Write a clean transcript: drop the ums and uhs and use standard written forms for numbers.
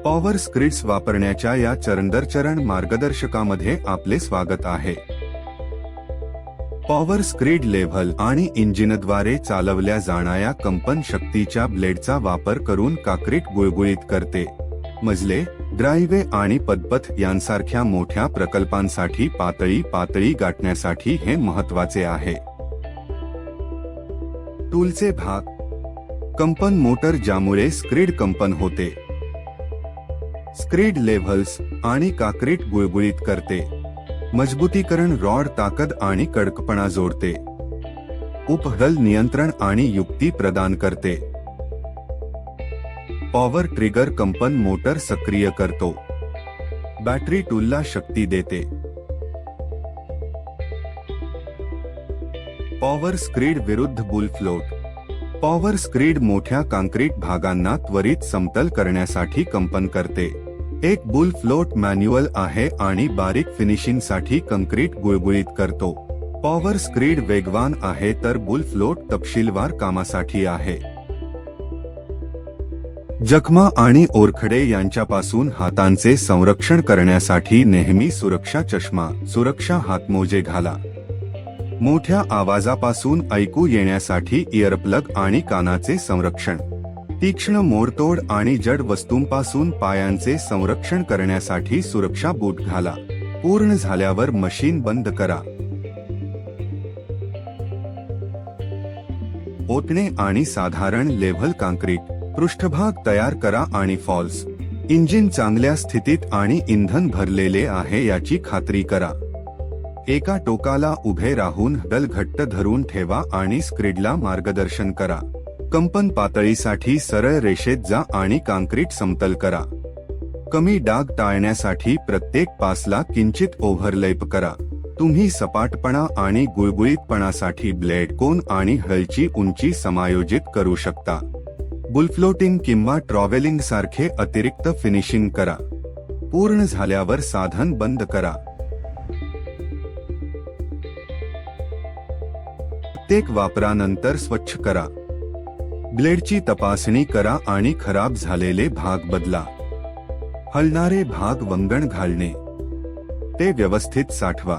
Power स्क्रिड्स वापरण्याच्या या चरण मार्गदर्शकामध्ये आपले स्वागत आहे. पॉवर स्क्रिड लेव्हल आणि इंजिनद्वारे चालवल्या जाणाऱ्या कंपन शक्तीच्या ब्लेडचा वापर करून काँक्रीट गुळगुळीत करते. मजले, ड्राइव्हवे आणि पदपथ यांसारख्या मोठ्या प्रकल्पांसाठी पातळी गाठण्यासाठी हे महत्त्वाचे आहे. टूलचे भाग: कंपन मोटर, ज्यामुळे स्क्रिड कंपन होते. स्क्रिड लेव्हल्स आणि काँक्रीट गुळगुळीत करते. मजबूतीकरण रॉड ताकद आणि कडकपणा जोडते. उपहल नियंत्रण आणि युक्ती प्रदान करते. पॉवर ट्रिगर कंपन मोटर सक्रिय करतो. बॅटरी टूलला शक्ती देते. पॉवर स्क्रिड विरुद्ध बुल फ्लोट. पॉवर स्क्रिड मोठ्या काँक्रीट भागांना त्वरित समतल करण्यासाठी कंपन करते. एक बुल फ्लोट मॅन्युअल आहे आणि बारीक फिनिशिंगसाठी काँक्रीट गुळगुळीत करतो. पॉवर स्क्रिड वेगवान आहे तर बुल फ्लोट तपशीलवार कामासाठी आहे. जखमा आणि ओरखडे यांच्यापासून हातांचे संरक्षण करण्यासाठी नेहमी सुरक्षा चष्मा, सुरक्षा हातमोजे घाला. मोठ्या आवाजापासून ऐकू येण्यासाठी इयरप्लग आणि कानाचे संरक्षण. तीक्ष्ण मोडतोड आणि जड वस्तूंपासून पायांचे संरक्षण करण्यासाठी सुरक्षा बूट घाला. पूर्ण झाल्यावर मशीन बंद करा. ओतणे आणि साधारण लेव्हल काँक्रीट पृष्ठभाग तयार करा आणि फॉल्स. इंजिन चांगल्या स्थितीत आणि इंधन भरलेले आहे याची खात्री करा. एका टोकाला उभे राहून हँडल घट्ट धरून ठेवा आणि स्क्रिडला मार्गदर्शन करा. कंपन पातळीसाठी सरळ रेषेत जा आणि काँक्रीट समतल करा. कमी डाग टाळण्यासाठी प्रत्येक पासला किंचित ओव्हरलॅप करा. तुम्ही सपाटपणा आणि गुळगुळीतपणासाठी ब्लेड कोन आणि हळची उंची समायोजित करू शकता. बुलफ्लोटिंग किंवा ट्रॉवेलिंग सारखे अतिरिक्त फिनिशिंग करा. पूर्ण झाल्यावर साधन बंद करा. प्रत्येक वापरानंतर स्वच्छ करा. ब्लेडची तपासणी करा आणि खराब झालेले भाग बदला. हलणारे भाग वंगण घालणे. ते व्यवस्थित साठवा.